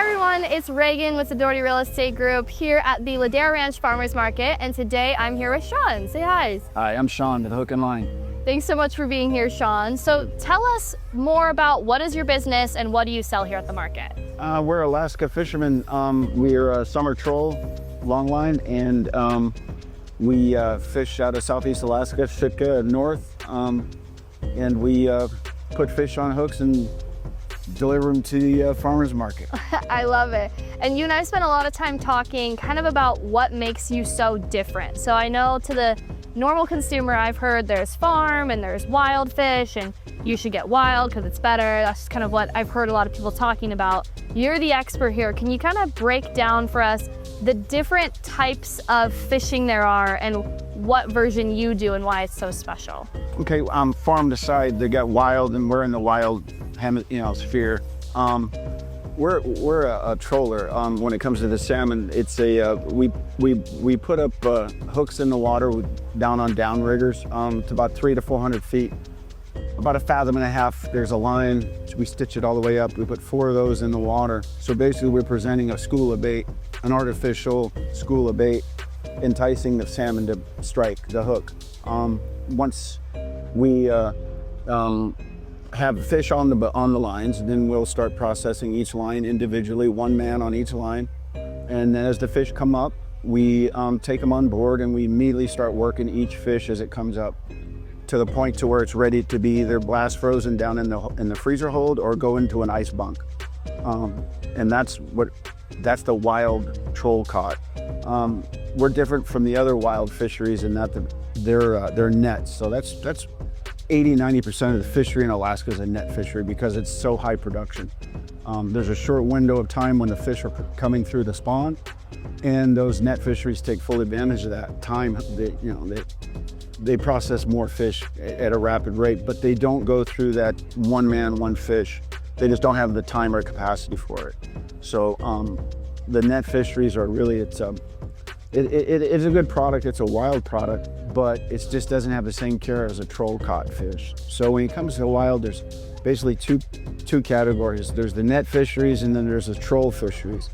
everyone, it's Reagan with the Doherty Real Estate Group here at the Ladera Ranch Farmers Market, and today I'm here with Sean. Say hi. Hi, I'm Sean with Hook and Line. Thanks so much for being here, Sean. So tell us more about what is your business and what do you sell here at the market? We're Alaska fishermen. We're a summer troll, longline, and we fish out of Southeast Alaska, Sitka, north, and we put fish on hooks and deliver them to the farmers market. I love it. And you and I spent a lot of time talking kind of about what makes you so different. So I know to the normal consumer, I've heard there's farm and there's wild fish and you should get wild because it's better. That's just kind of what I've heard a lot of people talking about. You're the expert here. Can you kind of break down for us the different types of fishing there are and what version you do and why it's so special? Okay, farm to side, they got wild, and we're in the wild sphere. We're a troller when it comes to the salmon. It's a we put up hooks in the water down on downriggers to about 300 to 400 feet, about 1.5 fathoms. There's a line. We stitch it all the way up. We put 4 of those in the water. So basically, we're presenting a school of bait, an artificial school of bait, enticing the salmon to strike the hook. Once we have fish on the lines, then we'll start processing each line individually, one man on each line. And then as the fish come up, we take them on board and we immediately start working each fish as it comes up to the point to where it's ready to be either blast frozen down in the freezer hold or go into an ice bunk. And that's the wild troll caught. We're different from the other wild fisheries in that they're nets. So that's 80–90% of the fishery in Alaska is a net fishery because it's so high production. There's a short window of time when the fish are coming through the spawn, and those net fisheries take full advantage of that time. They process more fish at a rapid rate, but they don't go through that one man, one fish. They just don't have the time or capacity for it. So the net fisheries are really, it's a good product. It's a wild product, but it just doesn't have the same care as a troll caught fish. So when it comes to wild, there's basically two categories. There's the net fisheries and then there's the troll fisheries.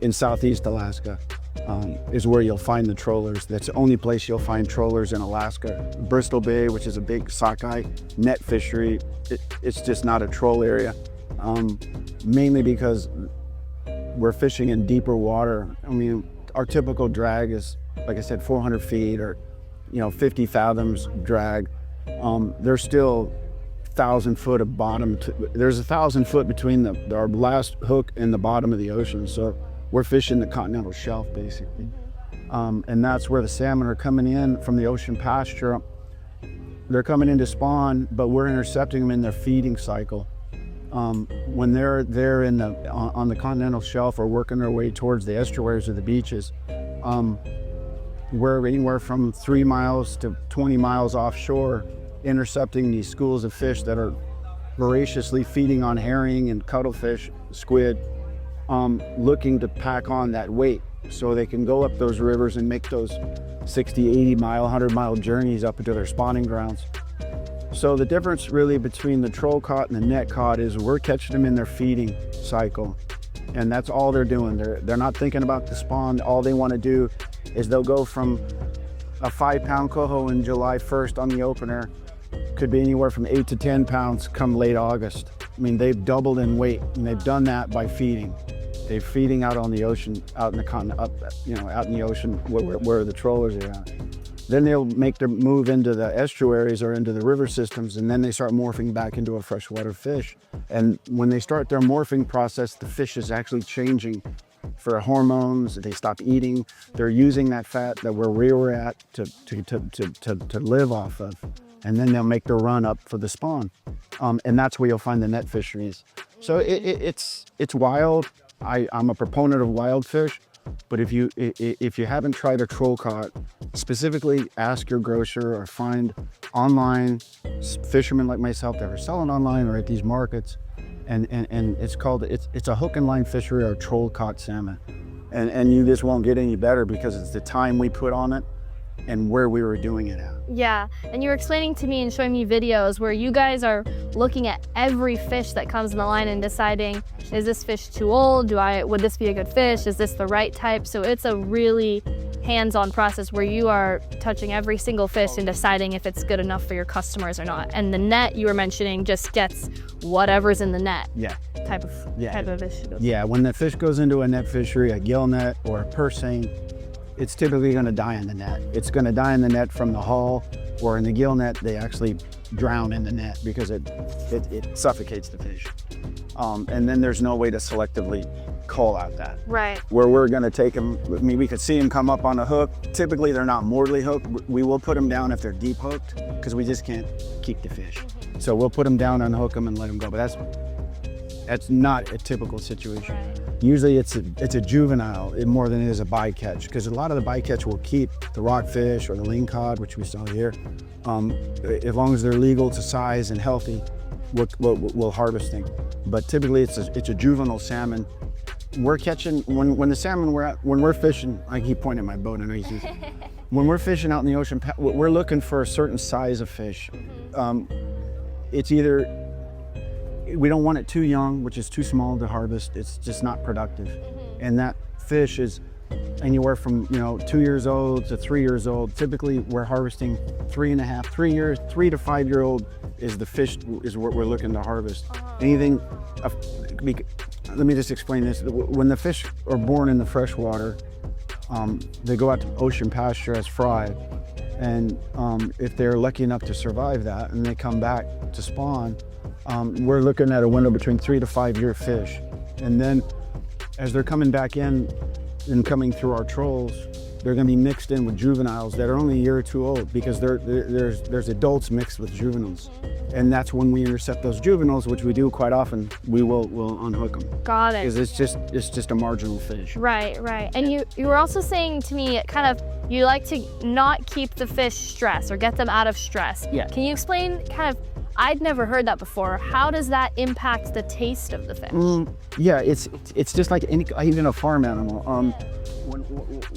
In Southeast Alaska is where you'll find the trollers. That's the only place you'll find trollers in Alaska. Bristol Bay, which is a big sockeye net fishery, it's just not a troll area, mainly because we're fishing in deeper water. I mean, our typical drag is, like I said, 400 feet or 50 fathoms drag. There's still 1,000 foot of bottom. There's 1,000 foot between our last hook and the bottom of the ocean. So we're fishing the continental shelf basically. And that's where the salmon are coming in from the ocean pasture. They're coming in to spawn, but we're intercepting them in their feeding cycle. When they're on the continental shelf or working their way towards the estuaries or the beaches, we're anywhere from 3 miles to 20 miles offshore, intercepting these schools of fish that are voraciously feeding on herring and cuttlefish, squid, looking to pack on that weight so they can go up those rivers and make those 60, 80 mile, 100 mile journeys up into their spawning grounds. So the difference really between the troll caught and the net caught is we're catching them in their feeding cycle. And that's all they're doing. They're not thinking about the spawn. All they want to do is they'll go from a 5-pound coho in July 1st on the opener, could be anywhere from 8 to 10 pounds come late August. I mean, they've doubled in weight, and they've done that by feeding. They're feeding out on the ocean, out in the continent, out in the ocean where the trollers are at. Then they'll make their move into the estuaries or into the river systems, and then they start morphing back into a freshwater fish. And when they start their morphing process, the fish is actually changing for hormones. They stop eating. They're using that fat that where we were at to live off of. And then they'll make their run up for the spawn. And that's where you'll find the net fisheries. So it's wild. I'm a proponent of wild fish. But if you haven't tried a troll caught, specifically ask your grocer or find online fishermen like myself that are selling online or at these markets, and it's a hook and line fishery or troll caught salmon, and you just won't get any better because it's the time we put on it and where we were doing it at. Yeah, and you were explaining to me and showing me videos where you guys are looking at every fish that comes in the line and deciding, is this fish too old? Would this be a good fish? Is this the right type? So it's a really hands-on process where you are touching every single fish and deciding if it's good enough for your customers or not. And the net you were mentioning just gets whatever's in the net. Yeah. Type of fish. Yeah, when the fish goes into a net fishery, a gill net or a purse seine, it's typically going to die in the net. It's going to die in the net from the hull, or in the gill net, they actually drown in the net because it suffocates the fish. And then there's no way to selectively call out that. Right. Where we're going to take them, I mean, we could see them come up on a hook. Typically, they're not mortally hooked. We will put them down if they're deep hooked because we just can't keep the fish. So we'll put them down, unhook them, and let them go. But that's not a typical situation. Right. Usually it's a juvenile more than it is a bycatch, because a lot of the bycatch will keep the rockfish or the lingcod, which we saw here. As long as they're legal to size and healthy, we'll harvesting. But typically it's a juvenile salmon. We're catching, when the salmon when we're fishing, I keep pointing at my boat, I know you see. When we're fishing out in the ocean, we're looking for a certain size of fish. It's either, we don't want it too young, which is too small to harvest. It's just not productive. And that fish is anywhere from 2 years old to 3 years old. Typically we're harvesting 3 to 5 year old is the fish is what we're looking to harvest. Anything, let me just explain this. When the fish are born in the freshwater, they go out to ocean pasture as fry. And if they're lucky enough to survive that and they come back to spawn, we're looking at a window between 3 to 5 year fish. And then as they're coming back in and coming through our trolls, they're going to be mixed in with juveniles that are only a year or two old, because there's adults mixed with juveniles. And that's when we intercept those juveniles, which we do quite often. We'll unhook them. Got it. Because it's just a marginal fish. Right. And you were also saying to me, you like to not keep the fish stressed or get them out of stress. Yeah. Can you explain I'd never heard that before. How does that impact the taste of the fish? Yeah, it's just like even a farm animal.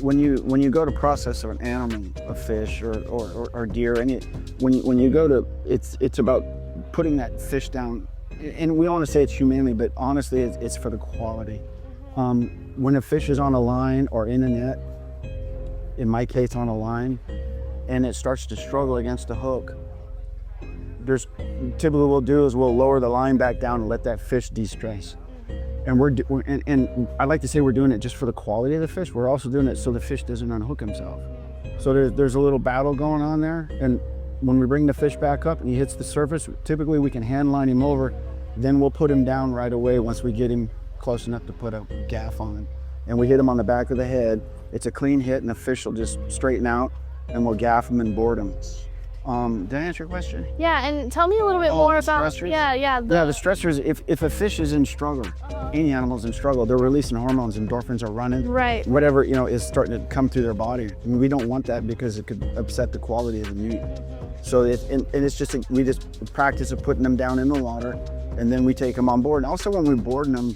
When you go to process an animal, a fish or deer, when you go to, it's about putting that fish down. And we don't want to say it's humanely, but honestly, it's for the quality. When a fish is on a line or in a net, in my case on a line, and it starts to struggle against the hook, typically what we'll do is we'll lower the line back down and let that fish de-stress. And I like to say we're doing it just for the quality of the fish. We're also doing it so the fish doesn't unhook himself. So there's a little battle going on there. And when we bring the fish back up and he hits the surface, typically we can hand line him over. Then we'll put him down right away once we get him close enough to put a gaff on him. And we hit him on the back of the head. It's a clean hit, and the fish will just straighten out, and we'll gaff him and board him. Did I answer your question? Yeah, and tell me a little bit more about stressors? The stressors. If a fish is in struggle, any animal's in struggle, they're releasing hormones, endorphins are running. Right. Whatever is starting to come through their body. I mean, we don't want that because it could upset the quality of the meat. So it's just we just practice of putting them down in the water, and then we take them on board. And also when we board them,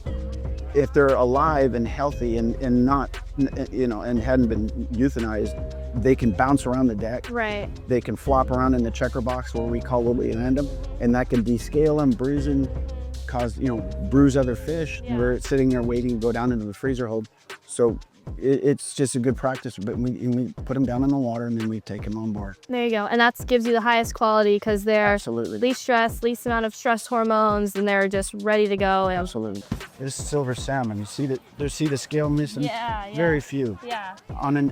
if they're alive and healthy and not, and hadn't been euthanized, they can bounce around the deck. Right. They can flop around in the checker box where we land them, and that can descale them, bruise them, bruise other fish. Yeah. We're sitting there waiting to go down into the freezer hold. So it's just a good practice, but we put them down in the water and then we take them on board. There you go. And that gives you the highest quality because they're least stressed, least amount of stress hormones, and they're just ready to go. Absolutely. This is silver salmon. You see the scale missing? Yeah. Very few. Yeah.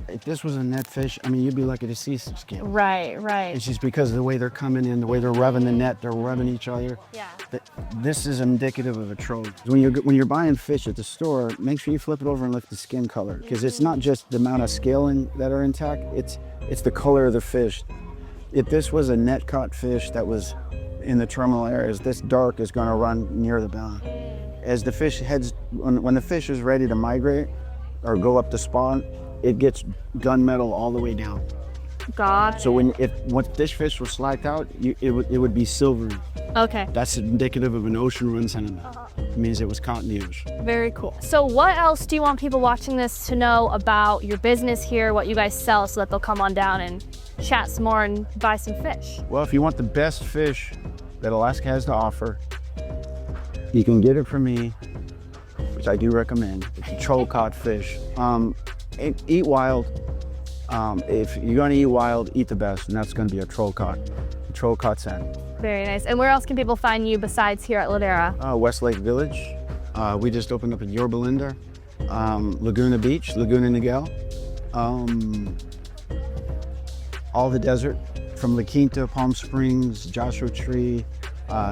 If this was a net fish, I mean, you'd be lucky to see some scale. Right. It's just because of the way they're coming in, the way they're rubbing the net, they're rubbing each other. Yeah. This is indicative of a troll. When you're buying fish at the store, make sure you flip it over and look at the skin color, because it's not just the amount of scaling that are intact, it's the color of the fish. If this was a net caught fish that was in the terminal areas, this dark is going to run near the bow. As the fish when the fish is ready to migrate or go up to spawn, it gets gunmetal all the way down. God. So once this fish was slacked out, it would be silvery. Okay. That's indicative of an ocean run sediment. It means it was caught in the ocean. Very cool. So what else do you want people watching this to know about your business here, what you guys sell, so that they'll come on down and chat some more and buy some fish? Well, if you want the best fish that Alaska has to offer. You can get it from me, which I do recommend. It's a troll caught fish. Eat wild. If you're going to eat wild, eat the best, and that's going to be a troll caught salmon. Very nice. And where else can people find you besides here at Ladera? Westlake Village. We just opened up in Yorba Linda. Laguna Beach, Laguna Niguel. All the desert from La Quinta, Palm Springs, Joshua Tree,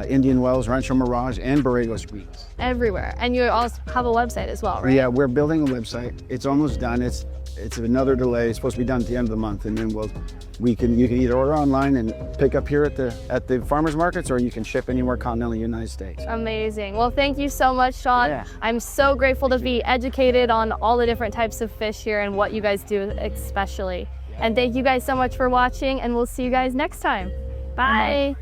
Indian Wells, Rancho Mirage, and Borrego Springs. Everywhere. And you also have a website as well, right? Yeah, we're building a website. It's almost done. It's another delay. It's supposed to be done at the end of the month, and then you can either order online and pick up here at the farmers markets, or you can ship anywhere continental United States. Amazing. Well, thank you so much, Sean. Yeah. I'm so grateful to be educated on all the different types of fish here and what you guys do especially. And thank you guys so much for watching, and we'll see you guys next time. Bye.